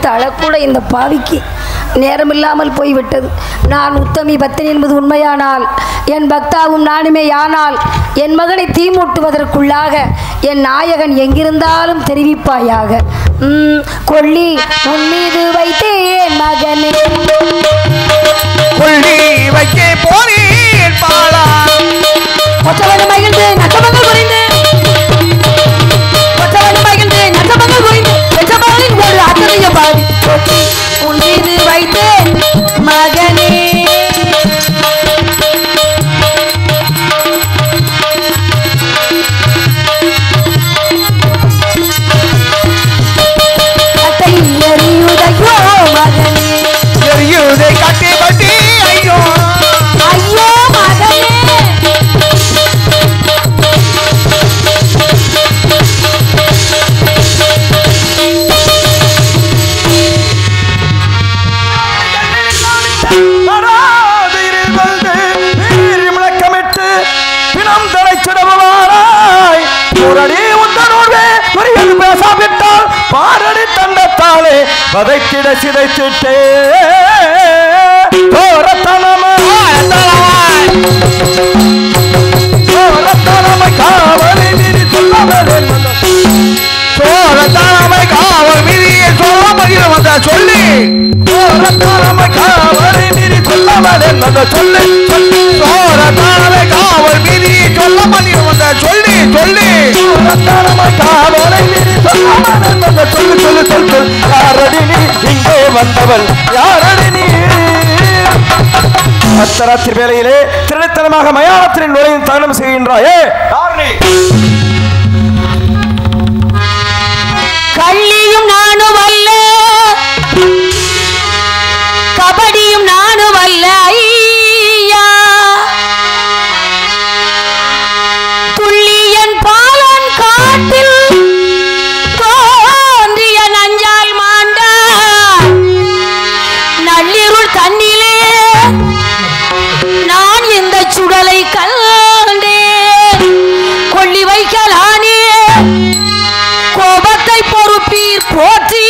நினைத்து அழக்கூட இந்த பாவிக்கு நேரமில்லாமல் போய்விட்டது. நான் உத்தமி பத்தினி என்பது உண்மையானால், என் பக்தாவும் நானுமே யானால், என் மகனை தீமூட்டுவதற்குள்ளாக என் நாயகன் எங்கிருந்தாலும் தெரிவிப்பாயாக. கொள்ளி உன் மீது வைத்தேன் மகனே, கொள்ளி வைக்க போனேன் பாலா, கொச்சவன் மகிழ்ந்து நச்சமங்கள் குறைந்து, கொச்சவன் மகிழ்ந்து நச்சமங்கள் குறைந்து, கொச்சவனின் ஒரு அத்தனைய பாவி கொள்ளி உன் மீது வைத்தேன் மகனே. பாரடி தண்டத்தாலே வதைத்திட சிதைச்சிட்டே தோரத்தனமை காவலை மீறி தோரத்தனமை காவல் மீறிய சொல்ல மகிழ வந்த சொல்லி தோரத்தனமை காவலை மீறி சொல்லாமல் என்பதை சொல்லி தோரத்தனமை காவல் மீறி சொல்ல மகிழ வந்த சொல்லி சொல்லி தோரத்தனமை காவலை மீறி சொல்லாமல் என்பதை சொல்லு சொல்லு சொல்லு. யாரடி நீ இங்கே வந்தவள், யாரடி நீ? அத்தராத்திரி வேளையிலே திருத்தனமாக மயானத்தின் நுழையும் தகனம் செய்கின்றாயே, யார் நீ? கள்ளியும் நானும் அல்ல, கபடியும் நானும் அல்ல ஐயா, துள்ளியன் பாலன் காட்டில் தோன்றிய நஞ்சால் மாண்டா, நள்ளிருள் தண்ணிலே நான் இந்த சுடலை கண்டேன், கொள்ளி வைக்கலானே கோபத்தை பொறுப்பீர் போற்றி,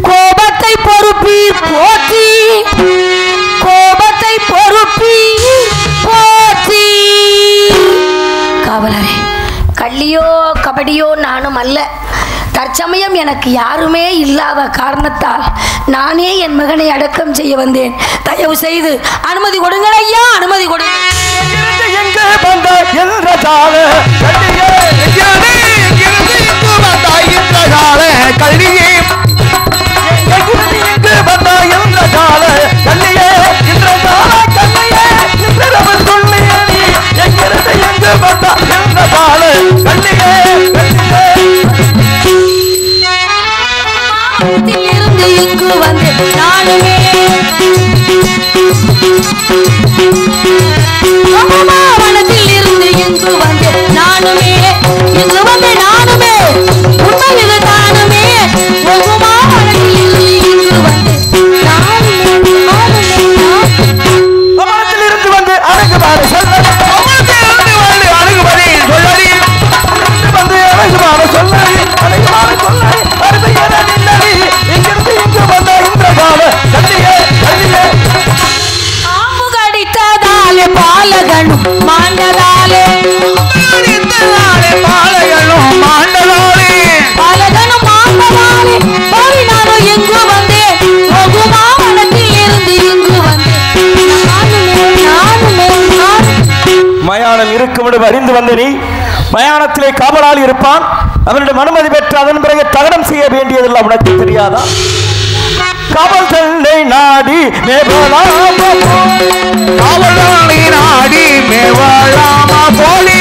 கோபத்தை பொறுப்பீர் போற்றி, கோபத்தை பொறுப்பீர் போற்றி. காவலரே, கள்ளியோ கபடியோ நானும் அல்ல. தற்சமயம் எனக்கு யாருமே இல்லாத காரணத்தால் நானே என் மகனை அடக்கம் செய்ய வந்தேன். தயவு செய்து அனுமதி கொடுங்கள் ஐயா, அனுமதி கொடுங்கள். இருந்து இங்கு வந்து நானுமே வனத்தில் இருந்து இங்கு வந்து நானுமே, இங்கு வந்து நானுமே உண்மை இது தானுமே, வனத்தில் இருந்து இங்கு வந்து இருந்து வந்து அழகுமாறு சொல்லி அழகுமதி சொல்லி வந்து அழகுமாறு சொல்லி அழகுமாறு சொல்லி அருமையான இங்கிருந்து இங்கு வந்த இந்த கால கல்லியே கல்லியே ஆம்பு கடித்ததாலே பாலகனும் மாண்டதாலே, பாலகனும் மாண்டதாலே, பாலகனும் மாண்டதாலே பாரி நானும் எங்கு வந்தேன், வனத்தில் இருந்து இங்கு வந்தேன் நானுமே. மயானம் இருக்குமிடம் அறிந்து வந்த நீ மயானத்திலே காவலாளி இருப்பான், அவனிடம் அனுமதி பெற்று அதன் பிறகு தகனம் செய்ய வேண்டியதெல்லாம் உனக்கு தெரியாதா? காவல் தன்னை நாடி மேவலாமா, காவல் தன்னை நாடி மேவலாமா போலி,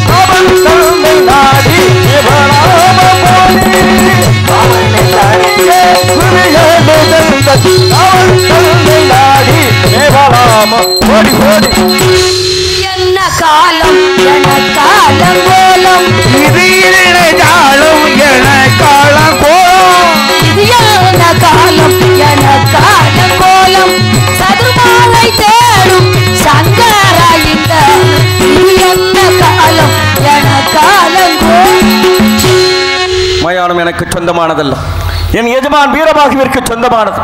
காவல் தன்னை நாடி மேவலாமா போலி, காவல் தன்னை நாடி மேவலாமா போடி போடி. என்ன காலம் என காலம் கோலம், இது காலம் என காலம் கோலம், இது என்ன காலம் என காலம் கோலம், சதுர்மாலை தேடும் சங்கரா இந்த எனக்கு சொந்தமானதல்ல, என் எஜமான் வீரபாகுவிற்கு சொந்தமானது.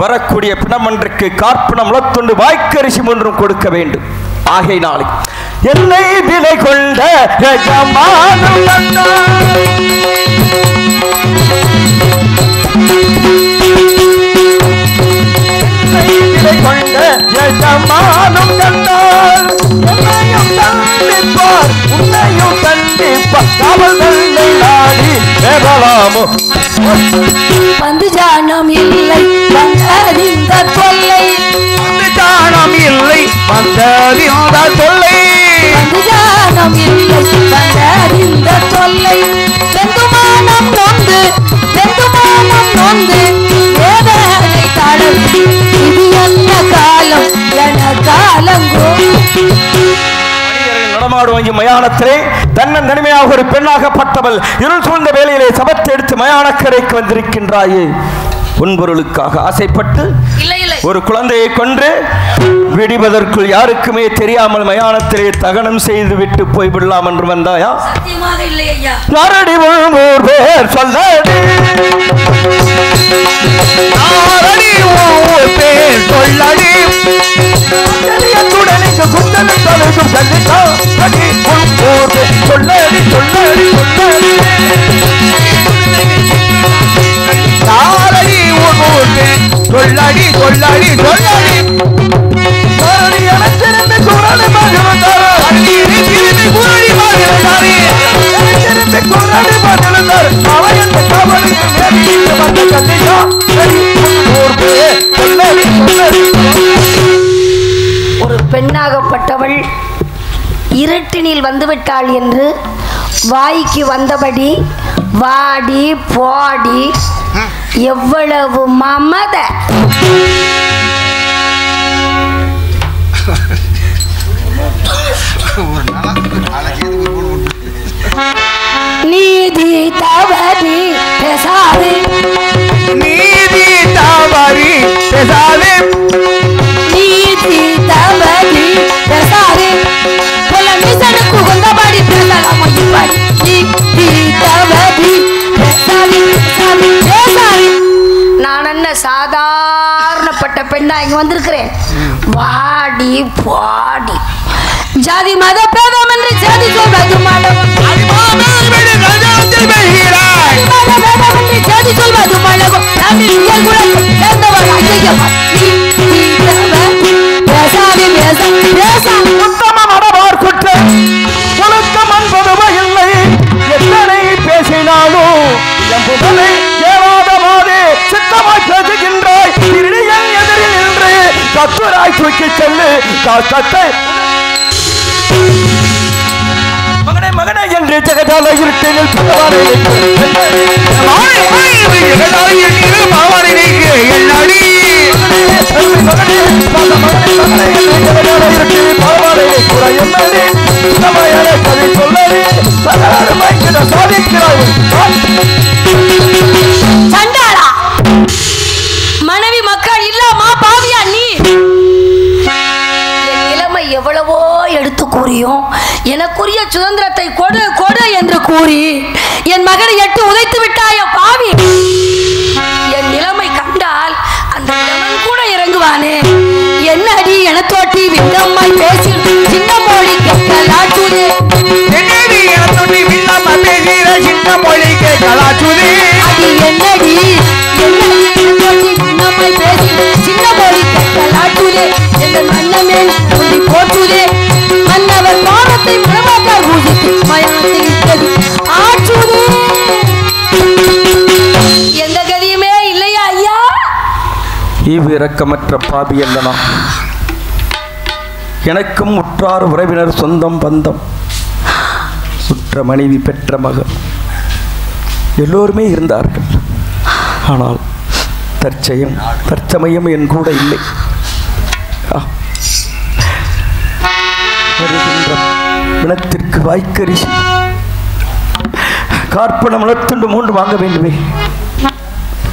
வரக்கூடிய பிணமன்றுக்கு கார்ப்பணம் முளத்துண்டு வாய்க்கரிசி ஒன்றும் கொடுக்க வேண்டும். ஆகையினாலே என்னை விலை கொண்ட எஜமானும் கொண்ட எஜமானும் கண்டால் என்னையும் கண்டிப்பார், உன்னையும் கண்டிப்பார். காவல் தந்தை நாடி பெறலாமோ வந்து ஜானம் இல்லை வந்தறிந்த தொல்லை, வந்து ஜானம் இல்லை வந்தறிந்த தொல்லை, வந்து ஜானம் இல்லை வந்தறிந்த தொல்லை. வெந்துமானம் நொந்து வெந்துமானம் நொந்து வேதனை தளர்ந்து இது என்ன காலம் என காலங்கோ. நடமாடும் மயானத்திலே தன்னன் தனிமையாக ஒரு பெண்ணாகப்பட்டவள் இருள் சூழ்ந்த வேளையிலே சபத்தை எடுத்து மயானக்கரைக்கு வந்திருக்கின்றாயே. உன்பொருளுக்காக ஆசைப்பட்டு ஒரு குழந்தையை கொன்று விடுவதற்குள் யாருக்குமே தெரியாமல் மயானத்திலே தகனம் செய்து விட்டு போய்விடலாம் என்று வந்தாயா? சத்தியமாக இல்லை ஐயா. நாரடி ஊர் பேர் சொல்லடி, நாரடி ஊர் பேர் சொல்லடி, குந்தனை தொலைக்கும் சந்தித்தா அடி ஊர் சொல்லடி சொல்லடி சொல்லடி, நாரடி ஊர் பேர் சொல்லடி சொல்லடி சொல்லடி, நாரடி எனத்திருந்த குரலை மகிழ்ந்தார், திரும்பி குரலி மகிழ்ந்தார், எனத்திருந்த குரலி மகிழ்ந்தார், அவன் என்ற காவலுக்கு நேரிட்டு வந்த சந்தித்தா அடி ஊர் பேர் சொல்லடி சொல்லடி. ஒரு பெண்ணாகப்பட்டவள் இருட்டினில் வந்துவிட்டாள் என்று வாய்க்கு வந்தபடி வாடி போடி எவ்வளவு மமத. நீதி தவறி பேசாதே, நீதி தவறி பேசாதே, நீதி தவறி பேசாதே, பல மிசனுக்கு கொண்டபடி பேசலாமா இப்படி? நீதி தவறி பேசாதே பேசாதே பேசாதே. நான் என்ன சாதாரணப்பட்ட பெண்ணா இங்க வந்திருக்கிறேன்? வாடி பாடி ஜாதி மத பேதம் என்று ஜாதி சொல்வது மழகம், ஜாதி சொல்வது மழகம். எத்தனை பேசினாலும் என் புகழை ஏவாதமாதே சித்தமாய் பேசுகின்றாய். எதிரில் நின்று கத்துராய் தூக்கி செல்லு கத்தை மகனே மகனே என்று ஜெகதால இருட்டினில் சண்டாளா, மனைவி மக்கள் இல்லாமா பாவியா நீ? என் நிலைமை எவ்வளவோ எடுத்து கூறியும் எனக்குரிய சுதந்திரத்தை கொடு கொடு என்று கூறி என் மகனை எட்டு உதைத்து விட்டாய பாவி. என் நிலைமை கண்டால் அந்த நிலவன் கூட இறங்குவானே. என்னடி என தோட்டி விந்தம்மாய் பேசி சின்ன மொழி கேட்கலாச்சுதே, என்னடி என தோட்டி விந்தம்மா பேசுகிற சின்ன மொழி கேட்கலாச்சுதே, அது என்னடி என்னடி என தோட்டி விந்தம்மாய் பேசி சின்ன மொழி கேட்கலாச்சுதே, எங்கள் மன்னமே சொல்லி போற்றுதே, மன்னவர் பாவத்தை பிரமாத்தார் பூஜித்து மயானத்தை விட்டது ஆற்றுதே. எந்த கதியுமே இல்லையா ஐயா? ஈவிரக்கமற்ற பாவி அல்லனா, எனக்கும் உற்றார் உறவினர் சொந்தம் பந்தம் உற்ற மனைவி பெற்ற மகன் எல்லோருமே இருந்தார்கள். ஆனால் தற்சமயம் என் கூட இல்லை. இனத்திற்கு வாய்க்கரிசி கார்ப்பணம் முளத்துண்டு 3 வாங்க வேண்டுமே.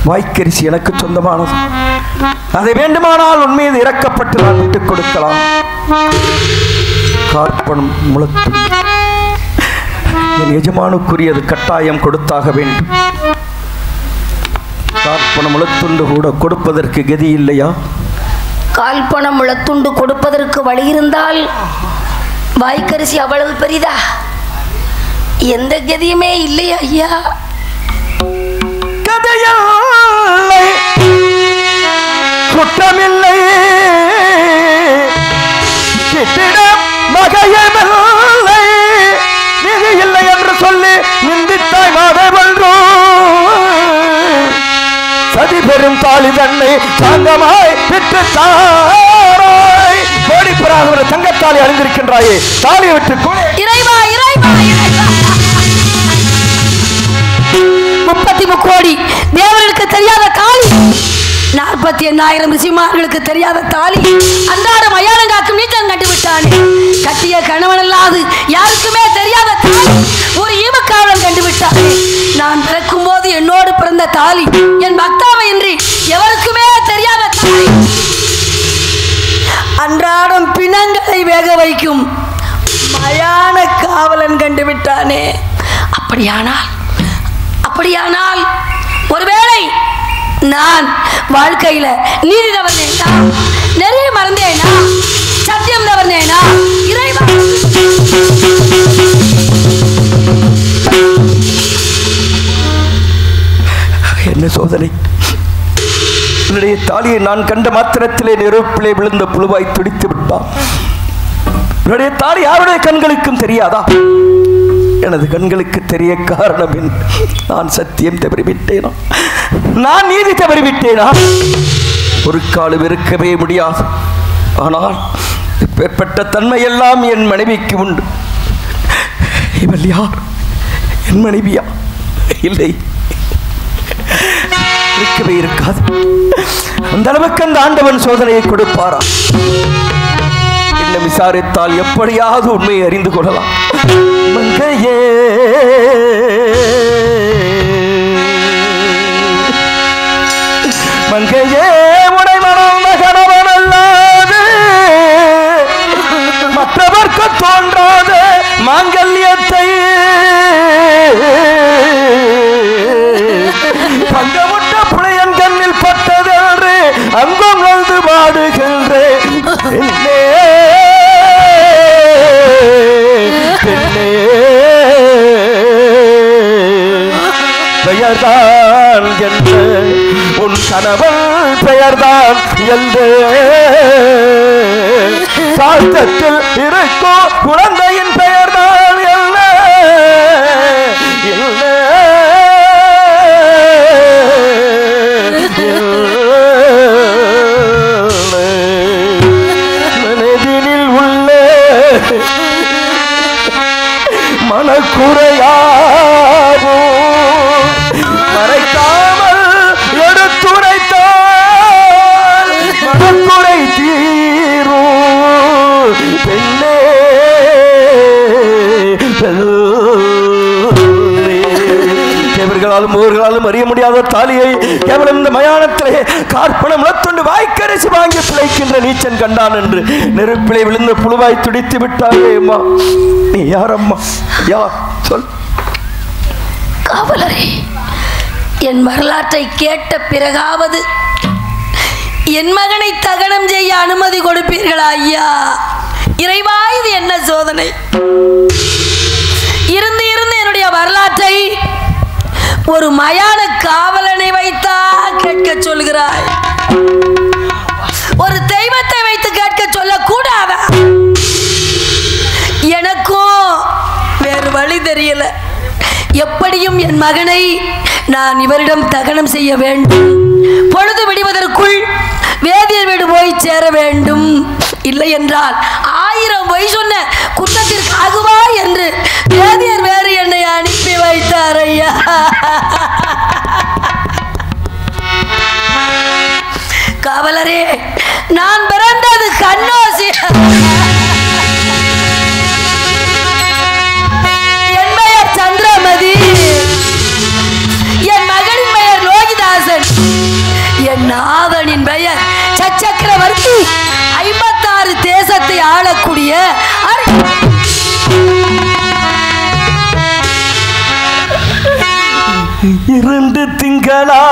வாய்க்கரிசி எனக்கு சொந்தமானது. அதை வேண்டுமானால் உன் மீது இறக்கப்பட்டு நான் விட்டுக் கொடுக்கலாம். கார்ப்பணம் முளத்துண்டு என் எஜமானுக்குரியது கட்டாயம் கொடுத்தாக வேண்டும். காற்பணம் முளத்துண்டு கூட கொடுப்பதற்கு கதி இல்லையா? கால்பணம் முளத்துண்டு கொடுப்பதற்கு வழி இருந்தால் வாய்க்கரிசி அவ்வளவு பெரிதா? எந்த கதியுமே இல்லையா ஐயா? கதையில்லை, குற்றமில்லை, கிட்டிடம் மகையமில்லை, நிதி இல்லை என்று சொல்லி நிந்தித்தாய் மாதவன்றோ. சதி பெரும் தாலி தன்னை சாங்கமாய் விட்டு தாராய் கோடிப்புறாக தங்கத்தாலி அணிந்திருக்கின்றாயே, தாலியை விட்டு இறைவா இறைவா இறைவா. 33 கோடி தேவர்களுக்கு தெரியாத காளி, 48,000 ரிஷிமார்களுக்கு தெரியாத தாலி, அன்றாட மயானம் காக்கும் நீச்சம் கண்டு விட்டானே. கட்டிய கணவன் அல்லாது யாருக்குமே தெரியாத தாலி ஒரு ஈமக்காவலன் கண்டு விட்டானே. நான் பிறக்கும் போது என்னோடு பிறந்த தாலி, என் பக்தாவை இன்றி எவருக்குமே தெரியாத தாலி, அன்றாடம் பிணங்களை வேக வைக்கும் மயான காவலன் கண்டு விட்டானே. அப்படியானால் ஒருவேளை நான் வாழ்க்கையில நீதி தவறினேனா, நெறிய மறந்தேனா, சத்தியம் தவறினேனா? இறைவா என்ன சோதனை! என்னுடைய தாலியை நான் கண்ட மாத்திரத்திலே நெருப்பிலே விழுந்த புழுவாய் துடித்து விட்டான். என்னுடைய தாலி யாருடைய கண்களுக்கும் தெரியாதா? எனது கண்களுக்கு தெரிய காரணம் என்ன? நான் சத்தியம் தவறிவிட்டேனா? நான் நீதி தவறிவிட்டேனா? ஒரு காலம் இருக்கவே முடியாது. ஆனால் இப்பேற்பட்ட தன்மையெல்லாம் என் மனைவிக்கு உண்டு. இவள் யார்? என் மனைவியா? இல்லை, இருக்கவே இருக்காது. அந்த அளவுக்கு அந்த ஆண்டவன் சோதனையை கொடுப்பாரா? என்ன விசாரித்தால் எப்படியாவது உண்மையை அறிந்து கொள்ளலாம். மங்கையே மங்கையே, உடை மணந்த கணவன் அல்லாது மற்றவர்க்கு தோன்றாத மாங்கல்யத்தை பங்கமுட்ட புளையன் கண்ணில் பட்டதென்று அங்கும் வந்து பாடுகின்றேன். பெயர்தான் என்று உன் கணவன் பெயர்தான் என்று சாஸ்திரத்தில் இருக்கோ குழந்தையின் பெயர்தான் என்ன மனதினில் உள்ள மனக்குறையாவோ மறைக்காமல் எடுத்துரைத்தால் மனக்குறை தீரும் பெண்ணே. தேவர்களாலும் ஊர்களாலும் அறிய முடியாத தாலியை கேவலம் இந்த மயானத்திலே காற்பணம் முளத்துண்டு வாய்க்கரிசி வாங்கி பிழைக்கின்ற நீச்சன் கண்டான் என்று நெருப்பிலே விழுந்த புழுவாய் துடித்து விட்டாயே. அம்மா, நீ யார் அம்மா? யார் சொல். காவலரே, என் வரலாற்றை கேட்ட பிறகாவது என் மகனை தகனம் செய்ய அனுமதி கொடுப்பீர்களா ஐயா? இறைவா, இது என்ன சோதனை! இருந்து இருந்து என்னுடைய வரலாற்றை ஒரு மயான காவலனை வைத்தா கேட்க சொல்கிறாய். ஒரு தெய்வத்தை வைத்து கேட்க சொல்லக்கூடாதா? எனக்கும் வேறு வழி தெரியல. எப்படியும் என் மகனை நான் இவரிடம் தகனம் செய்ய வேண்டும். பொழுது விடுவதற்குள் வேதியர் வீடு போய் சேர வேண்டும். இல்லை என்றால் 1000 பொய் சொன்ன குற்றத்திற்கு ஆகுவா என்று வேதியர் வேறு என்னை அனுப்பி வைத்தார் ஐயா. காவலரே, நான் பிறந்தது கண்ணோசி. என் பெயர் சந்திரமதி. என் மகனின் பெயர் லோகிதாசன். என் நாதனின் பெயர் சச்சக்கரவர்த்தி. 56 தேசத்தை ஆளக்கூடிய 2 திங்களா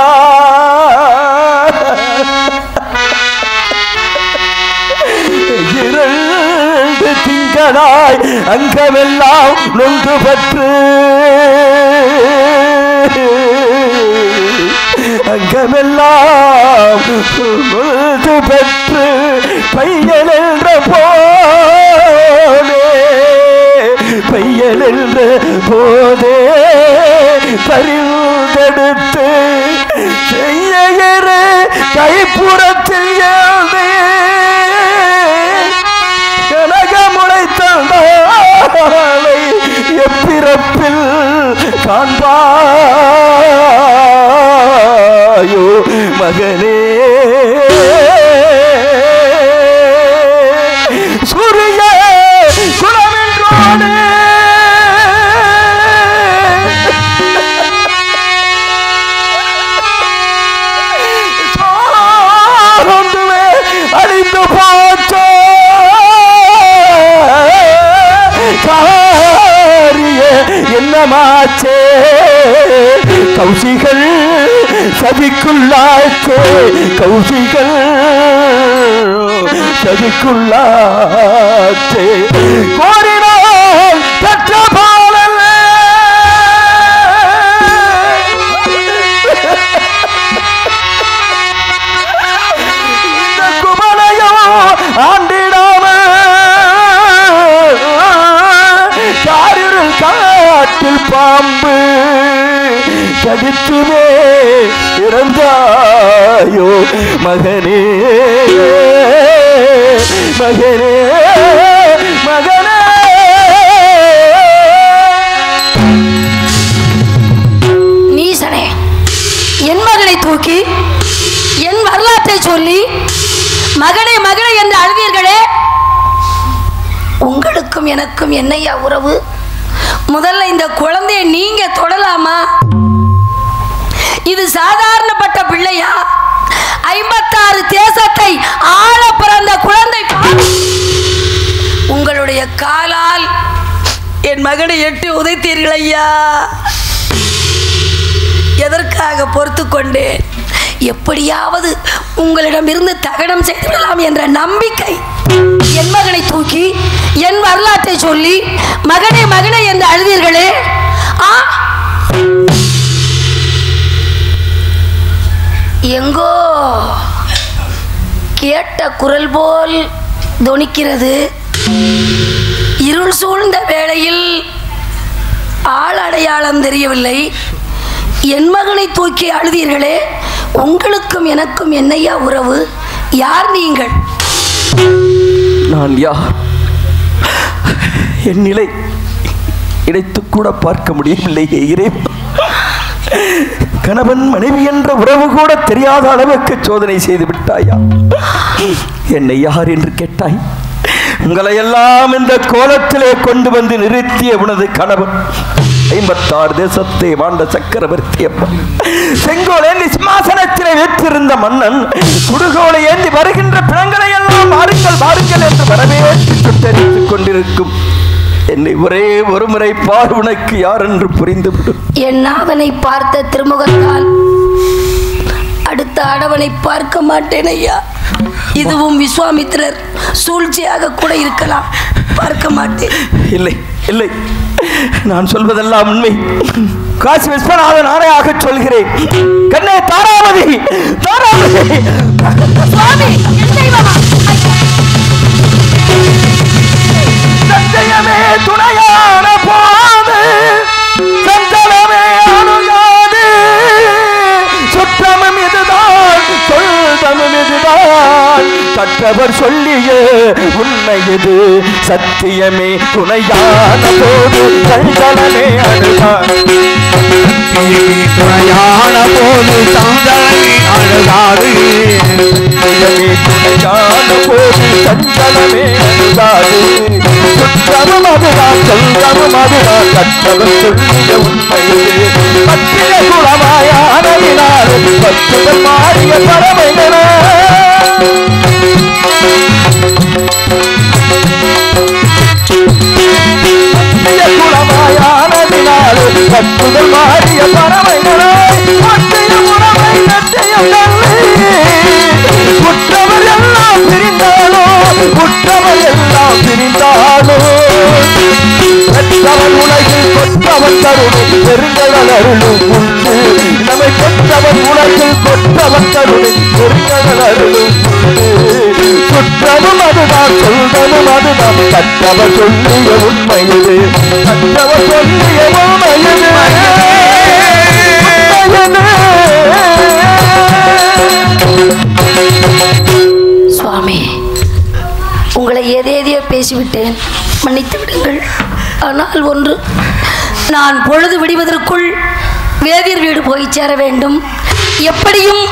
திங்களாய் அங்கமெல்லாம் நொந்து பற்று அங்கமெல்லாம் நொந்து பெற்று பையன் என்ற போதே பையன் என்ற போதே பறிந்தெடுத்து செய்யற கைப்புறத்தில் எழுந்தே எப்பிறப்பில் காண்பாயோ மகனே சூரிய குலமென்றோடு அழிந்து போச்சோ என்னமாச்சே கௌசிகள் சதிக்குள்ளாச்சே கௌசிகள் சதிக்குள்ளாச்சே கோரினால் பெற்ற பாடல் இந்த குமரையோ ஆண்டிடாம காட்டில் பாம்பு கடித்துமே இறந்தாயோ மகனே மகனே மகனே நீசனே என் மகனை தூக்கி என் வரலாற்றை சொல்லி மகனே மகனே என்று அழுவீர்களே உங்களுக்கும் எனக்கும் என்னையா உறவு முதல்ல இந்த குழந்தையை நீங்க தொடலாமா இது சாதாரணப்பட்ட பிள்ளையா 56 தேசத்தை ஆள பிறந்த குழந்தை உங்களுடைய காலால் என் மகனை எட்டி உதைத்தீர்கள் ஐயா எதற்காக பொறுத்து கொண்டேன் எப்படியாவது உங்களிடமிருந்து தகனம் செய்துவிடலாம் என்ற நம்பிக்கை என் மகனை தூக்கி என் வரலாற்றை சொல்லி மகனே மகனே என்று அழுதீர்களே எங்கோ கேட்ட குரல் போல் தொனிக்கிறது இருள் சூழ்ந்த வேளையில் ஆள் அடையாளம் தெரியவில்லை என் மகனை தூக்கி அழுதீர்களே உங்களுக்கும் எனக்கும் என்னையா உறவு யார் நீங்கள் நான் யார் என் நிலை இடைத்து கூட பார்க்க முடியவில்லை இறைவன் கணவன் மனைவி என்ற உறவு கூட தெரியாத அளவுக்கு சோதனை செய்து விட்டாயா என்னை யார் என்று கேட்டாய் உங்களை எல்லாம் இந்த கோலத்திலே கொண்டு வந்து நிறுத்திய உனது கணவன் 56 தேசத்தை வாழ்ந்த சக்கரவர்த்தி செங்கோல் ஏந்தி சிம்மாசனத்திலே வீற்றிருந்த மன்னன் சுடுகோலை ஏந்தி வருகின்ற பிணங்களை எல்லாம் வாருங்கள் வாருங்கள் என்று வரவேற்று சுட்டரித்துக் கொண்டிருக்கும் என்னை ஒரே ஒரு முறை பார் உனக்கு யார் என்று புரிந்துவிடும் என் நாதனை பார்த்த திருமுகத்தால் அடுத்த ஆடவனை பார்க்க மாட்டேன் ஐயா இதுவும் விஸ்வாமித்திரர் சூழ்ச்சியாக கூட இருக்கலாம் பார்க்க மாட்டேன் இல்லை இல்லை நான் சொல்வதெல்லாம் உண்மை காசி விஸ்வநாதன் ஆணையாக சொல்கிறேன் கண்ணே தாராவதி தாராவதி சுவாமி சஞ்சயமே துணையான போது சஞ்சலமே அணுகாது சுற்றமும் இதுதான் சொல்தமும் இதுதான் கற்றவர் சொல்லிய உண்மை இது சத்தியமே துணையான போது சஞ்சலமே அணுகாது துணையான போது சஞ்சலமே அணுகாது துணையான போது சஞ்சலமே அணுகாது சுற்றமும் அதுதான் சொல்றமும் அதுதான் கற்றவர் சொல்லிய உண்மையிலே பற்றிய குளமாயானதினால் பற்றுதல் மாறிய பறவைகள பற்றிய குளமாயானதினால் பற்றுதல் மாறிய பறவைகள பெற்றவன் உலகில் கொற்றவன் கருணை பெருங்கடல் அருளும் உண்டு. நம்மை பெற்றவன் உலகில் கொற்றவன் கருணை பெருங்கடல் அருளும் உண்டு. சுற்றமும் அதுதான் சொல்வதும் அதுதான் கற்றவர் சொல்லிய உண்மை இது. கற்றவர் சொல்லிய உண்மை இது. சுவாமி, உங்களை ஏதேதையோ பேசிவிட்டேன், மன்னித்து விடுங்கள். ஆனால் ஒன்று, நான் பொழுது விடுவதற்குள் வேதியர் வீடு போய் சேர வேண்டும். எப்படியும்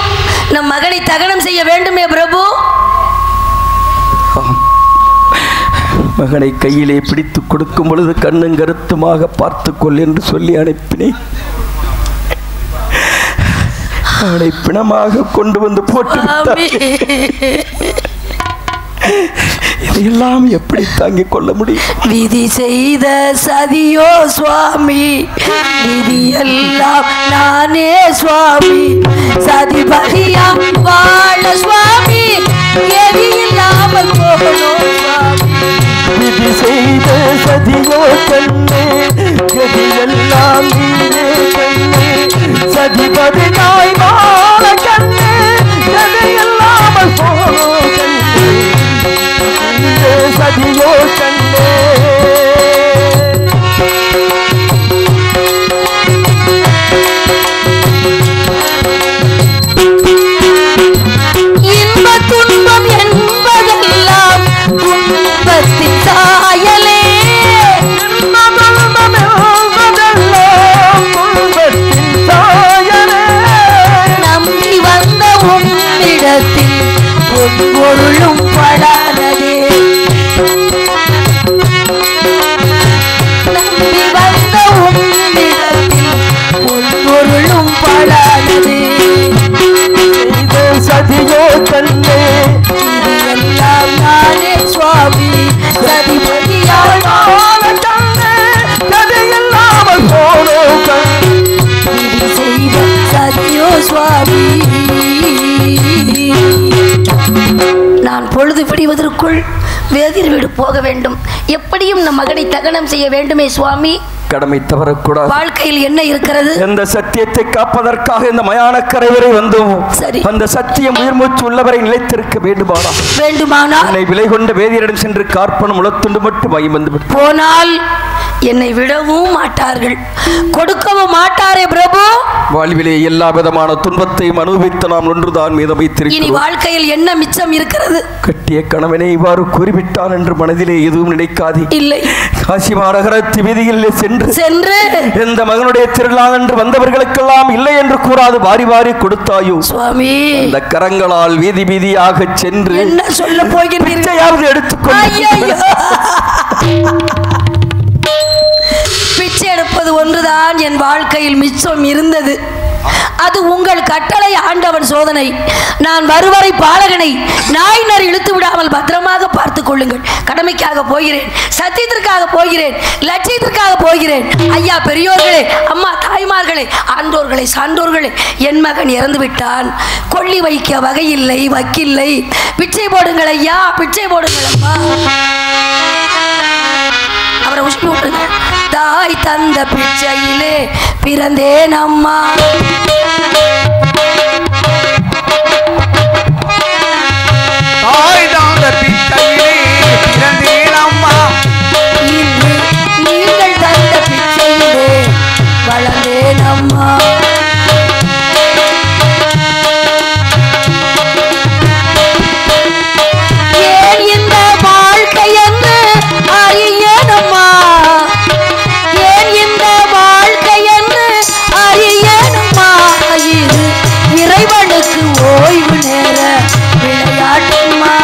நம் மகனை தகனம் செய்ய வேண்டுமே பிரபு. மகனை கையிலே பிடித்து கொடுக்கும் பொழுது கண்ணும் கருத்துமாக பார்த்துக்கொள் என்று சொல்லி அனுப்பினேன். அவனை பிணமாக கொண்டு வந்து போட்டு இதையெல்லாம் எப்படி தாங்கிக் கொள்ள முடியும்? விதி செய்த சதியோ சுவாமி, விதி எல்லாம் நானே சுவாமி. சதிபதியாம் வாழ சுவாமி, எதி இல்லாமல் போகணும் சுவாமி. விதி செய்த சதியோ கண்ணே, கதி எல்லாம் நீயே கண்ணே. சதிபதியாய் வாழ கண்ணே, கதி இல்லாமல் போகணும் கண்ணே. சதியோ கண்ணே. இன்ப துன்பம் என்பதெல்லாம் துன்பத்தின் சாயலே. நம்பி வந்த உன்னிடத்தில் பொருளும் படாததே. நம்பி வந்த உன்னிடத்தில் பொருளும் படாததே. சதியோ கண்ணே, எல்லாம் நானே சுவாமி. சதிபதியால் கண்ணே, கதை இல்லாமல் போனோ விதி செய்த சதியோ சுவாமி. நான் பொழுது விடுவதற்குள் வேதியர் வீடு போக வேண்டும். எப்படியும் நம் மகனை தகனம் செய்ய வேண்டுமே சுவாமி. கடமை தவறக்கூடாது. வாழ்க்கையில் என்ன இருக்கிறது? எந்த சத்தியத்தை காப்பதற்காக இந்த மயானக்கரை வரை வந்தோம். சரி, அந்த சத்தியம் உயிர் மூச்சு உள்ளவரை நிலைத்திருக்க வேண்டுமானால் என்னை விலை கொண்ட வேதியரிடம் சென்று கார்ப்பணம் உளத்துண்டு மட்டும் வாங்கி வந்து போனால் என்னை விடவும் மாட்டார்கள், கொடுக்கவும் மாட்டாரே பிரபு. வாழ்விலே எல்லா விதமான துன்பத்தையும் அனுபவித்து நாம் ஒன்றுதான் மீதம் வைத்திருக்கிறோம். இனி வாழ்க்கையில் என்ன மிச்சம் இருக்கிறது? கட்டிய கணவனை இவ்வாறு கூறிவிட்டான் என்று மனதிலே எதுவும் நினைக்காது. இல்லை, காசி மாநகரத்து வீதியில் சென்று எந்த மகனுடைய திருநாள் என்று வந்தவர்களுக்கெல்லாம் இல்லை என்று கூறாது வாரி வாரி கொடுத்தாயோ சுவாமி. அந்த கரங்களால் வீதி வீதியாக சென்று என்ன சொல்ல போகிறீர்கள்? எடுத்துக்கொண்டு பிச்சை எடுப்பது ஒன்றுதான் என் வாழ்க்கையில் மிச்சம் இருந்தது. அது உங்கள் கட்டளை ஆண்டவன் சோதனை. நான் வருவரை பாலகனை நாய் நரி இழுத்து விடாமல் பத்திரமாக பார்த்துக் கொள்ளுங்கள். கடமைக்காக போகிறேன், சத்தியத்திற்காக போகிறேன், லட்சியத்திற்காக போகிறேன். ஐயா பெரியோர்களே, அம்மா தாய்மார்களே, ஆண்டோர்களே, சான்றோர்களே, என் மகன் இறந்து விட்டான். கொள்ளி வைக்க வகையில்லை, வக்கில்லை. பிச்சை போடுங்கள் ஐயா, பிச்சை போடுங்கள் அம்மா. அவரை உஷ்ணி விட்டுருங்க. தாய் தந்த பிச்சையிலே பிறந்தேன் அம்மா. தாய் தந்த பிச்சையிலே பிறந்தேன் அம்மா. நீங்கள் தந்த பிச்சையிலே வளர்ந்தேன் அம்மா. ஏன் இந்த வாழ்க்கை என்று அறியேனம்மா, ஏன் இந்த வாழ்க்கை என்று அறியேனம்மா. இது இறைவனுக்கு ஓய்வு நேர விளையாட்டுமா.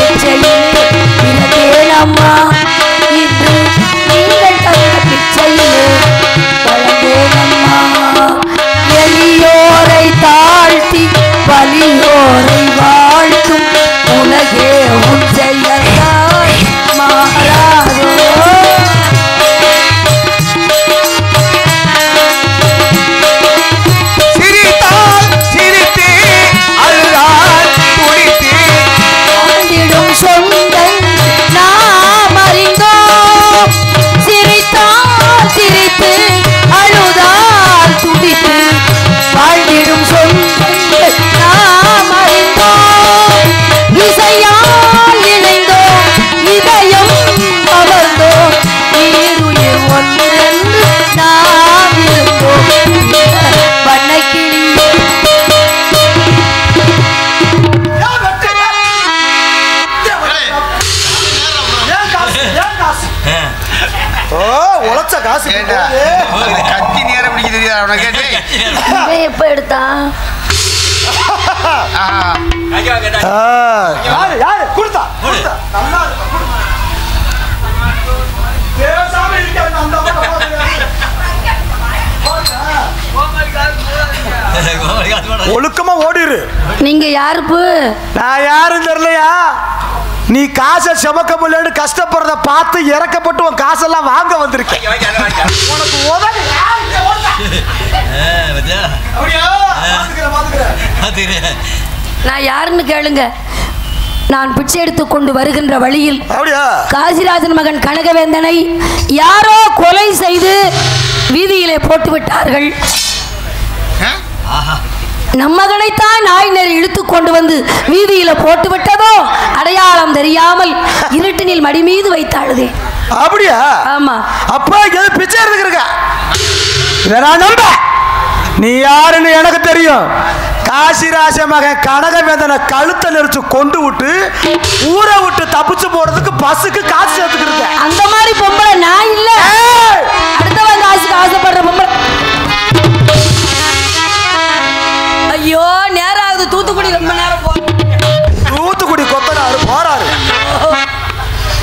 பிச்சையிலே பிறந்தேனம்மா இன்று நீங்கள் தந்த பிச்சையிலே வளர்ந்தேனம்மா எளியோரை தாழ்த்தி வலியோரை வாழ்த்தும் உலகே உன் செயல்தான் மாறாதோ சிரித்தால் சிரித்தே அழுதால் துடித்தே வாழ்ந்திடும் சொந்தம் நாம் அறிந்தோம் சிரித்தால் சிரித்து அழுதால் துடித்து வாழ்ந்திடும் சொந்தங்கள் நாம் அறிந்தோம் இசையால் இணைந்தோம் இதயம் கவர்ந்தோம் ஈருயிர் ஒன்றென்று நாம் இருந்தோம் வண்ணக்கிளியே உழைச்ச காசு கத்தி நேரம் பிடிக்க தெரியாது அவனை கேட்டு இவன் எப்ப எடுத்தான் யாரு கொடுத்தா நல்லா ஒழுக்கமா ஓடிரு. நீங்க யாருப்பு நான் யாரும் தெரியலையா? நீ காசை செமக்க முடியலன்னு கஷ்டப்படுறத பார்த்து இறக்கப்பட்டு உன் காசெல்லாம் வாங்க வந்திருக்கேன். உனக்கு உதவி நான் யாருன்னு கேளுங்க. நான் பிச்சை எடுத்து கொண்டு வருகின்ற வழியில் அப்படியா காசிராஜன் மகன் கனகவேந்தனை யாரோ கொலை செய்து வீதியிலே போட்டு விட்டார்கள். நம் மகனைத்தான் நாய் நெறி இழுத்து கொண்டு வந்து வீதியில போட்டு விட்டதோ அடையாளம் தெரியாமல் இருட்டினில் மடி மீது வைத்தாளுதே. அப்படியா? ஆமா. அப்பா எது பிச்சை எடுத்துக்கிறக்க நான் நம்ப. நீ யாருன்னு எனக்கு தெரியும். காசிராஜ மகன் கனகவேந்தனை கழுத்தை நெரிச்சு கொண்டு விட்டு ஊரை விட்டு தப்பிச்சு போறதுக்கு பஸ்ஸுக்கு காசு சேர்த்துக்கிட்டு அந்த மாதிரி பொம்பளை நான் இல்ல. அடுத்தவன் காசுக்கு ஆசைப்படுற பொம்பளை. ஐயோ நேரம் ஆகுது. தூத்துக்குடி ரொம்ப நேரம் தூத்துக்குடி கொத்தனாரு போறாரு.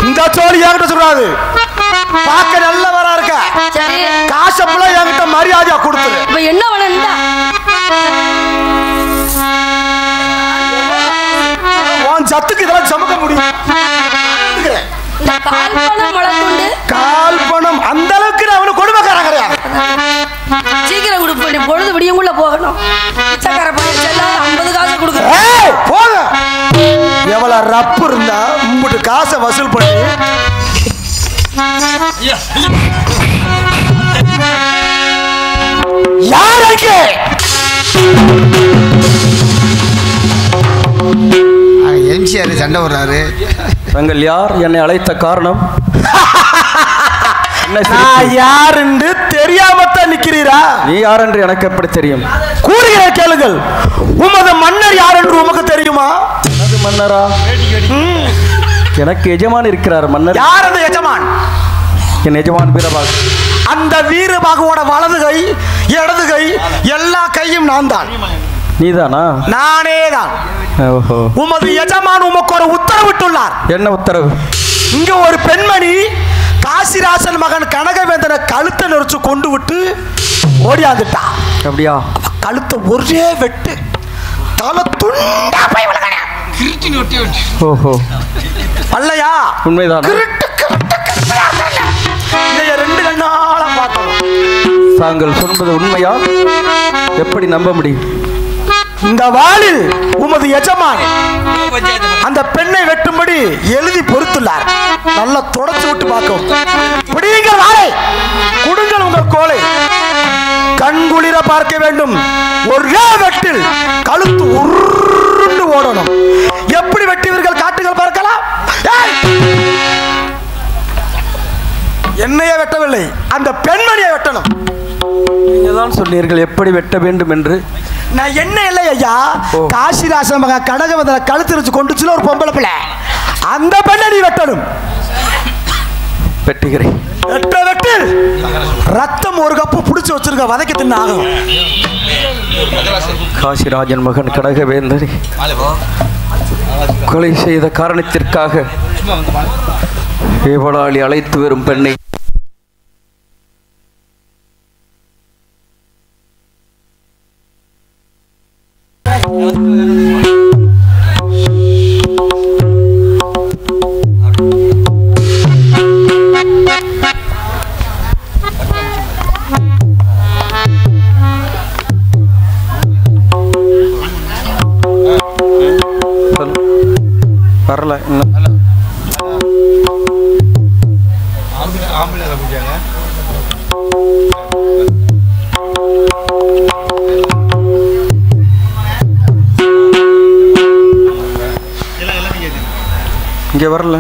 இந்த சோழி என்கிட்ட சொல்றாரு. பார்க்க நல்லவரா இருக்க. சரி காசை புள்ள என்கிட்ட மரியாதையா கொடுத்துரு. இப்ப என்ன வேணும்டா? உன் சத்துக்கு இதெல்லாம் சமக்க முடியும். இந்த கால் பணம் முளைத்துண்டு கால் பணம் அந்த அளவுக்கு நான் அவனு கொடுமைக்காரன் கிடையாது. சீக்கிரம் கொடுப்ப. பொழுது விடியங்குள்ள போகணும். பிச்சைக்கார பையன் செல்ல 50 காசு கொடுக்குறேன். ஏய் போங்க. எவ்வளவு ரப்பு இருந்தா உங்ககிட்ட காசை வசூல் பண்ணி யாருக்கு எம்ஜிஆர் சண்டை வர்றாரு. தங்கள் யார் என்னை அழைத்த காரணம்? நான் யாருன்னு தெரியாமத்தான் நிக்கிறீரா? நீ யார் என்று எனக்கு எப்படி தெரியும்? கூறுகிற கேளுங்கள். உமது மன்னர் யார் என்று உமக்கு தெரியுமா? எனது மன்னரா? எனக்கு எஜமான் இருக்கிறார். மன்னர் யார்? அந்த எஜமான் என் எஜமான் வீரபாகு. அந்த வீரபாகுவோட வலது கை இடது கை எல்லா கையும் நான் தான். நீதானா? நானே தான். ஓஹோ. உமது எஜமான் உமக்கு ஒரு உத்தரவிட்டுள்ளார். என்ன உத்தரவு? இங்க ஒரு பெண்மணி காசிராசன் மகன் கனகவேந்தனை கழுத்தை நெரிச்சு கொண்டு விட்டு ஓடியாந்துட்டா. அப்படியா? கழுத்தை ஒரே வெட்டு தலை துண்டா போய் விழுகணும். ஓஹோ. அல்லையா? உண்மைதான். ரெண்டு கண்ணால பார்க்கணும். தாங்கள் சொல்வது உண்மையா? எப்படி நம்ப முடியும்? இந்த வாளில் உமது எஜமான் அந்த பெண்ணை வெட்டும்படி எழுதி பொறுத்துள்ளார். நல்லா தொடச்சு விட்டு பார்க்கும். பிடிங்கள் வாளை, கொடுங்கள் உங்கள் கோலை. கண்குளிர பார்க்க வேண்டும். ஒரே வெட்டில் கழுத்து உருண்டு ஓடணும். எப்படி வெட்டிவர்கள் காட்டுகள் பார்க்கலாம். என்னையே வெட்டவில்லை, அந்த பெண்மணியை வெட்டணும். நீங்கதான் சொன்னீர்கள் எப்படி வெட்ட வேண்டும் என்று. நான் என்ன இல்லை ஐயா, காசிராச மகா கனகவேந்தனை கழுத்து வச்சு கொண்டுச்சுல ஒரு பொம்பளை பிள்ளை, அந்த பெண்ணை நீ வெட்டணும். வெட்டுகிறேன். வெட்ட வெட்டு. ரத்தம் ஒரு கப்பு பிடிச்சி வச்சிருக்க, வதக்கி தின்னு ஆகும். காசிராஜன் மகன் கனகவேந்தனை கொலை செய்த காரணத்திற்காக ஏவலாளி அழைத்து வரும் பெண்ணை வரல இன்னும் இங்கே வரல.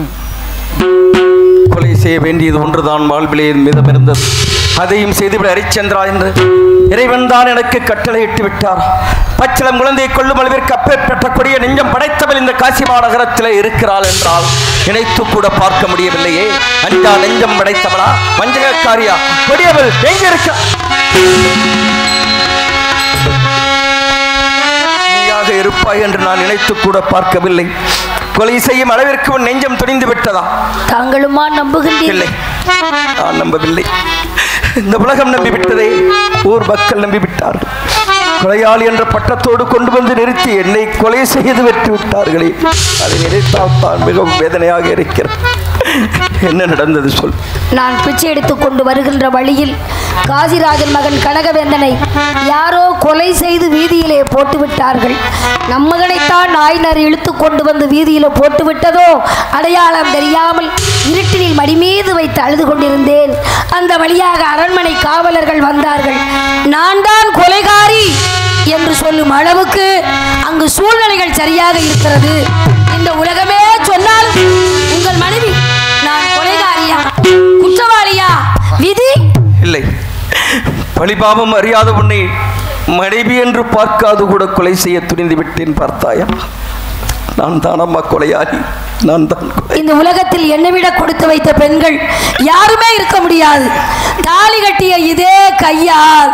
கொலை செய்ய வேண்டியது ஒன்றுதான் வாழ்விலே மிதமிருந்தது. அதையும் செய்துவிட ஹரிச்சந்திரா என்று இறைவன் தான் எனக்கு கட்டளையிட்டு விட்டார். பச்சிளம் குழந்தையை கொள்ளும் அளவிற்கு அப்பேற்பட்ட கொடிய நெஞ்சம் படைத்தவள் இந்த காசி மாநகரத்தில் இருக்கிறாள் என்றால் நினைத்து கூட பார்க்க முடியவில்லையே. அஞ்சா நெஞ்சம் படைத்தவளா, வஞ்சகக்காரியா, கொடியவள் எங்க இருக்க நீயாக இருப்பாய் என்று நான் நினைத்து கூட பார்க்கவில்லை. கொலை செய்யும் அளவிற்கு உன் நெஞ்சம் துணிந்து விட்டதா? தாங்களுமா நம்புகின்றீர்கள்? இல்லை, நான் நம்பவில்லை. இந்த உலகம் நம்பிவிட்டதே, ஊர் மக்கள் நம்பிவிட்டார்கள். கொலையாளி என்ற பட்டத்தோடு கொண்டு வந்து நிறுத்தி என்னை கொலை செய்து வெற்றி விட்டார்களே, அதை நினைத்தால் தான் மிகவும் வேதனையாக இருக்கிறது. என்ன நடந்தது சொல். நான் பிச்சை எடுத்துக் கொண்டு வருகின்ற வழியில் காசிராஜன் மகன் கனகவேந்தனை யாரோ கொலை செய்து வீதியிலே போட்டு விட்டார்கள். நம் மகனைத்தான் நாயினர் இழுத்து கொண்டு வந்து வீதியில போட்டு விட்டதோ அடையாளம் தெரியாமல் இருட்டினில் மடி மீது வைத்து அழுது கொண்டிருந்தேன். அந்த வழியாக அரண்மனை காவலர்கள் வந்தார்கள். நான் தான் கொலைகாரி என்று சொல்லும் அளவுக்கு அங்கு சூழ்நிலைகள் சரியாக இருக்கிறது. இந்த உலகமே சொன்னால் உங்கள் மனைவி நான் கொலைகாரியா, குற்றவாளியா? விதி இல்லை, பழிபாவம் அறியாத உன்னை மனைவி என்று பார்க்காது கூட கொலை செய்ய துணிந்து விட்டேன். பார்த்தாயா, நான் தானம்மா கொலையாளி, நான் தான். இந்த உலகத்தில் என்னை விட கொடுத்து வைத்த பெண்கள் யாருமே இருக்க முடியாது. தாலி கட்டிய இதே கையால்,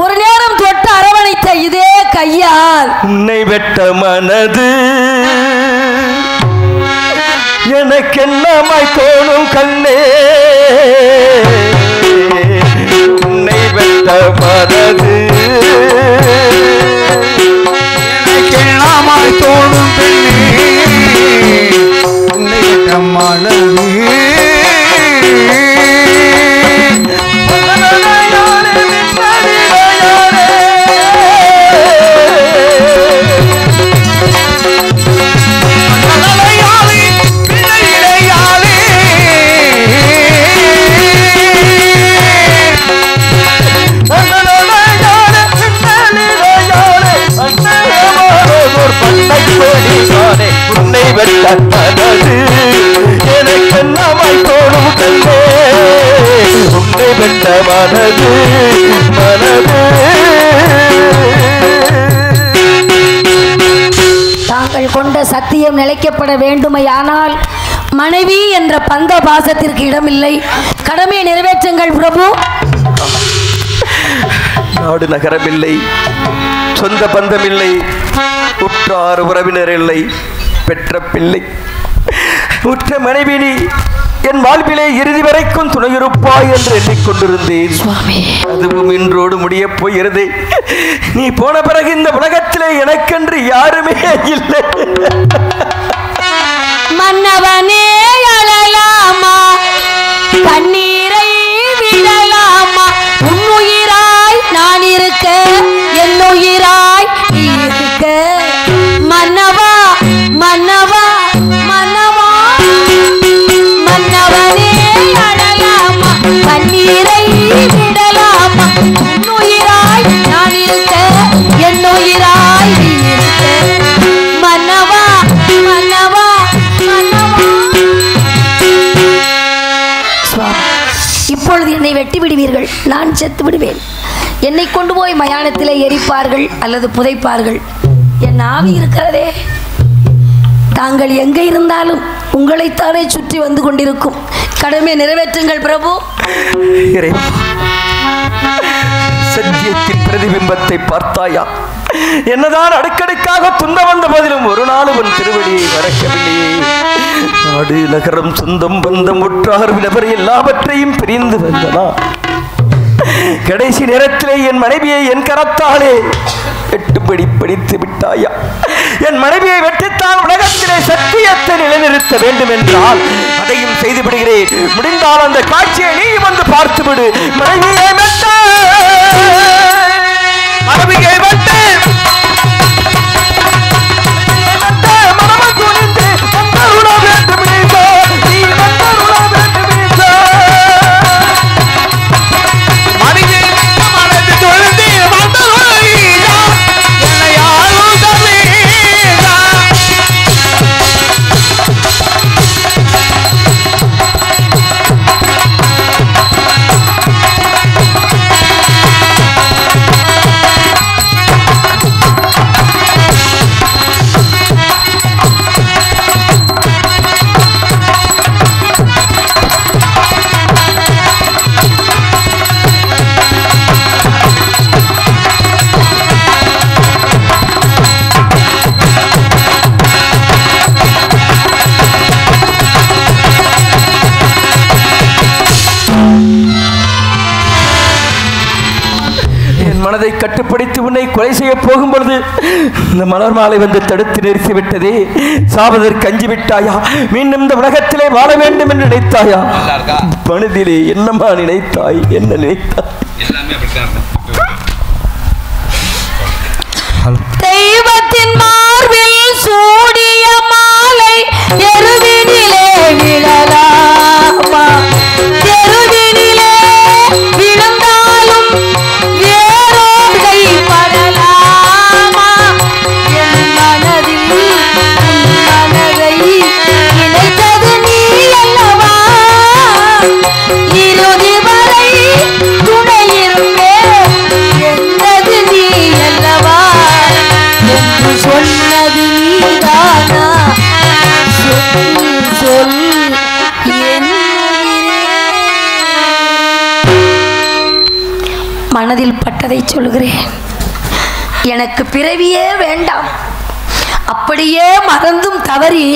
ஒரு நேரம் தொட்டு அரவணைத்த இதே கையால், உன்னை வெட்ட மனது எனக்கு என்னமாய் தோணும் கண்ணே, உன்னை வெட்ட மனது எனக்கு என்னமாய் தோணும் பெண்ணே, உன்னை வெட்ட மனது உன்னை வெட்ட மனது எனக்கு என்னமாய் தோணும் கண்ணே, உன்னை வெட்ட மனது மனது. தாங்கள் கொண்ட சத்தியம் நிலைக்கப்பட வேண்டுமையானால் மனைவி என்ற பந்த பாசத்திற்கு இடமில்லை. கடமையை நிறைவேற்றுங்கள் பிரபு. நாடு நகரம் இல்லை, சொந்த பந்தம் இல்லை, உற்றார் உறவினர் இல்லை, பெற்ற பிள்ளை, உற்ற மனைவி நீ என் வாழ்விலே இறுதி வரைக்கும் துணையிருப்பாய் என்று எண்ணிக்கொண்டிருந்தேன். அதுவும் இன்றோடு முடிய போகிறது. நீ போன பிறகு இந்த உலகத்திலே எனக்கென்று யாருமே இல்லை. மன்னவனே அழலாமா, கண்ணீரை விடலாமா, உன்னுயிராய் நான் இருக்க, என்னுயிராய் நீ இருக்க. மன்னவா மன்னவா மன்னவா, மன்னவனே அழலாமா, கண்ணீரை விடலாமா, உன்னுயிராய் நான் இருக்க, என்னுயிராய் நீ இருக்க. மன்னவா மன்னவா மன்னவா. இப்பொழுது என்னை வெட்டி விடுவீர்கள், நான் செத்து விடுவேன். என்னை கொண்டு போய் மயானத்திலே எரிப்பார்கள் அல்லது புதைப்பார்கள். என் ஆவி இருக்கிறதே, தாங்கள் எங்கே இருந்தாலும் உங்களைத்தானே சுற்றி வந்து கொண்டிருக்கும். கடமை நிறைவேற்றுங்கள் பிரபு. சத்தியத்தின் பிரதிபிம்பத்தை பார்த்தாயா? என்னதான் அடுக்கடுக்காக துன்பம் வந்த போதிலும் ஒரு நாள் உன் திருவடியை மறக்கவில்லையே. நாடு நகரம் சொந்தம் பந்தம் உற்றார் விடவரை எல்லாவற்றையும் பிரிந்து வந்தனா கடைசி நேரத்திலே என் மனைவியை என் கரத்தாலே எட்டுப்படி படித்து விட்டாயா. என் மனைவியை வெட்டித்தான் உலகத்திலே சத்தியத்தை நிலைநிறுத்த வேண்டும் என்றால் அதையும் செய்து விடுகிறேன். முடிந்தால் அந்த காட்சியை நீ வந்து பார்த்துவிடு. மனைவியை வெட்ட மனைவியை வெட்ட மனதை கட்டுப்படுத்தி உன்னை கொலை செய்ய போகும் பொழுது இந்த மலர் மாலை வந்து தடுத்து நிறுத்தி விட்டதே. சாவதற்கு அஞ்சி விட்டாயா? மீண்டும் இந்த உலகத்திலே வாழ வேண்டும் என்று நினைத்தாயா? மனதிலே என்னமா நினைத்தாய்? என்ன நினைத்தாய்? தெய்வத்தின் மார்பில் சூடிய மாலை எருவினிலே விழலாமா? எருவினிலே விழுந்தாலும் வேரோர்கள் படலாமா? என் மனதில் மனதை இணைத்தது நீ அல்லவா? இறுதி வரை துணையிருப்பே என்றது நீ அல்லவா? என்று சொன்னது நீதானா? சொல் மனதில் பட்டதை சொல்கிறேன். எனக்கு பிறவியே வேண்டாம். அப்படியே மறந்தும் தவறி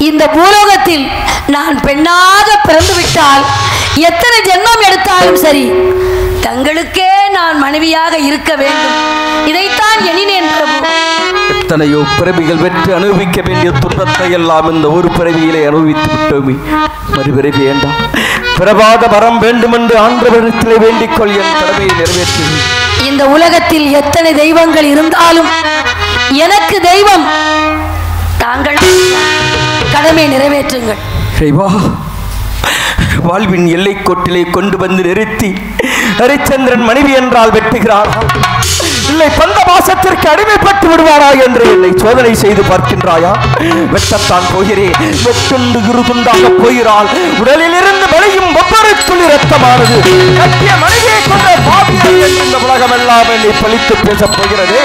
இந்த பூலோகத்தில் நான் பெண்ணாக பிறந்து விட்டால் எத்தனை ஜென்மம் எடுத்தாலும் சரி தங்களுக்கே நான் மனைவியாக இருக்க வேண்டும். இதைத்தான் எண்ணினேன் பிரபு. எத்தனையோ பிறவிகள் வெற்றி அனுபவிக்க வேண்டிய துன்பத்தை எல்லாம் இந்த ஒரு பிறவியிலே அனுபவித்து விட்டோமே. மறுபிறவி வேண்டாம். பிரபாத வரம் வேண்டும் என்று ஆண்டவரிடத்திலே வேண்டிக்கொள். என் கடமையை நிறைவேற்றுவேன். இந்த உலகத்தில் எத்தனை தெய்வங்கள் இருந்தாலும் எனக்கு தெய்வம் தாங்கள். கடமை நிறைவேற்றுங்கள். வாழ்வின் எல்லை கோட்டிலே கொண்டு வந்து நிறுத்தி ஹரிச்சந்திரன் மனைவி என்றால் வெட்டுகிறார். இல்லை பந்த மாசத்திற்கு அடிமைப்பட்டு விடுவாரா என்று என்னை சோதனை செய்து பார்க்கின்றாயா? வெட்டத்தான் போகிறேன். வெட்டுண்டு குருதுண்டாக போகிறாள். உடலில் இருந்து வெளியும் ஒவ்வொரு துளி ரத்தமானது கட்டிய மனைவியை கொண்ட பாவியல் இந்த உலகம் எல்லாம் என்னை பழித்து பேசப் போகிறது.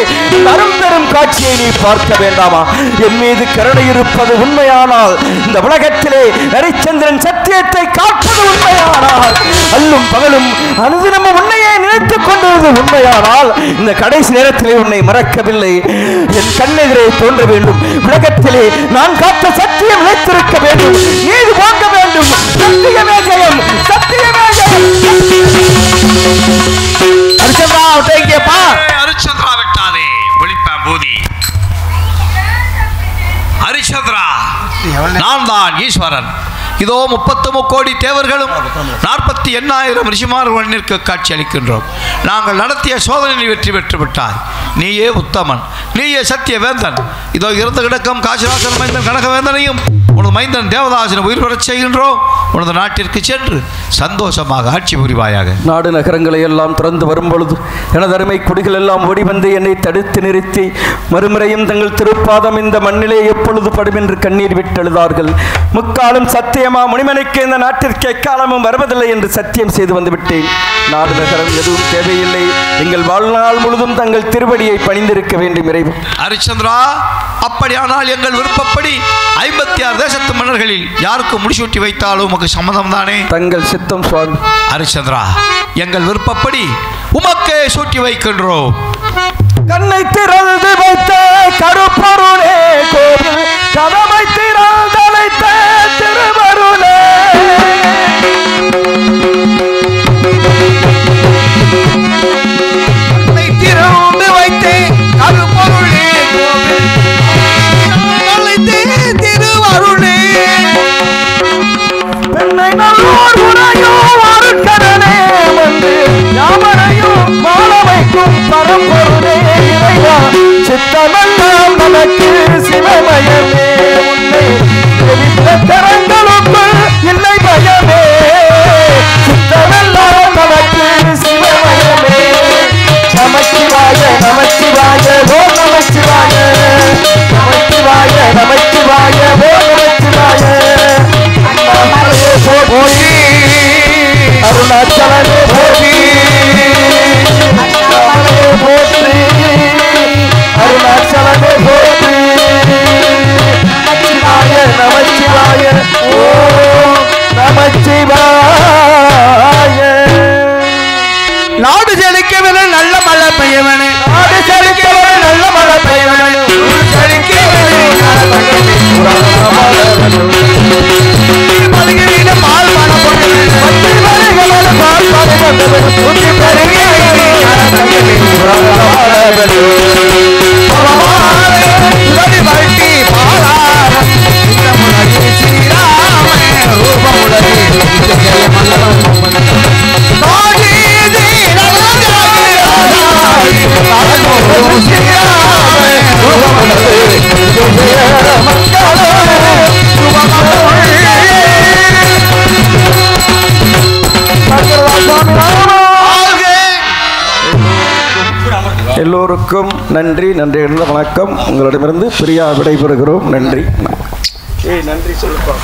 தரும் பெரும் காட்சியை நீ பார்க்க வேண்டாமா? என் மீது கருணை இருப்பது உண்மையானால் இந்த உலகத்திலே ஹரிச்சந்திரன் சத்தியத்தை காப்பது உண்மையானால் அல்லும் பகலும் அனுதினமும் உன்னையே நினைத்துக் கொண்டிருந்தது உண்மையானால் இந்த கடைசி நேரத்திலே உன்னை மறக்கவில்லை. என் கண்ணெதிரே தோன்ற வேண்டும். உலகத்திலே நான் காத்த சத்தியம் நிலைத்திருக்க வேண்டும். நீதி வாங்க வேண்டும். சத்தியமே ஜெயம். சத்தியமே ஜெயம். ஹரிச்சந்திரா இங்கேப்பா. ஹரிச்சந்திரா விட்டாதே ஒளிப்பேன் பூதி. ஹரிச்சந்திரா நான் தான் ஈஸ்வரன். இதோ 33 கோடி தேவர்களும் 48,000 ரிஷிமார்களுக்கு காட்சி அளிக்கின்றோம். நாங்கள் நடத்திய சோதனையில் வெற்றி பெற்று விட்டாய். நீயே உத்தமன், நீயே சத்திய வேந்தன். இதோ இறந்து கிடக்கும் காசிராசன் மைந்தன் கனகவேந்தனையும் உனது மைந்தன் தேவதாசனை உயிர் பெறச் செய்கின்றோம். உனது நாட்டிற்கு சென்று சந்தோஷமாக ஆட்சி புரிவாயாக. நாடு நகரங்களை எல்லாம் திறந்து வரும்பொழுது எனது அருமை குடிகள் எல்லாம் ஓடி வந்து என்னை தடுத்து நிறுத்தி மறுமுறையும் தங்கள் திருப்பாதம் இந்த மண்ணிலே எப்பொழுது படும் என்று கண்ணீர் விட்டெழுதார்கள். முக்காலும் சத்தியமா முனிமனைக்கு இந்த நாட்டிற்கு எக்காலமும் வருவதில்லை என்று சத்தியம் செய்து வந்து விட்டேன். நாடு நகரம் எதுவும் தேவையில்லை. எங்கள் வாழ்நாள் முழுதும் தங்கள் திருவடியை பணிந்திருக்க வேண்டும் இறைவன். ஹரிச்சந்திரா அப்படியானால் எங்கள் விருப்பப்படி 56 தேசத்து மன்னர்களில் யாருக்கு முடிசூட்டி வைத்தாலும் உமக்கு சம்மதம் தானே? தங்கள் சித்தம் சுவாமி. ஹரிச்சந்திரா எங்கள் விருப்பப்படி உமக்கே சூட்டி வைக்கின்றோம். கண்ணை திறந்து வைத்த கருப்பொருளே கோவில் கதவை திறந்தழைத்த திருவருளே கண்ணை திறந்து வைத்தேன் கருப்பொருளே கோவில் திருவருளே பெண்ணை நல்லோர் உரையோ அருட்கடனே வந்து யாவரையும் வாழ வைக்கும் பரம்பொருளே இறைவா சித்தமெல்லாம் நமக்கு சிவமயமே உன்னை தெரிந்த கரங்களுக்குள் இல்லை பயமே சித்தமெல்லாம் நமக்கு சிவமயமே நமச்சிவாய நமச்சிவாய ஓ நமச்சிவாய நமச்சிவாய நமச்சிவாய ஓ நமச்சிவாய போற்றி அருணாச்சலனே போற்றி போற்றி அருணாச்சலனே போற்றி நமச்சிவாய நமச்சிவாய ஓ நமச்சிவாய நாடு செழிக்கவனே நல்ல மழை பெய்யவனே நாடு செழிக்கவனே நல்ல மழை பெய்யவனே செழிக்கவனே மதுகையில பால் பான எல்லோருக்கும் நன்றி நன்றி இருந்த வணக்கம். உங்களிடமிருந்து பிரியா விடைபெறுகிறோம். நன்றி. நன்றி சொல்லுப்பா.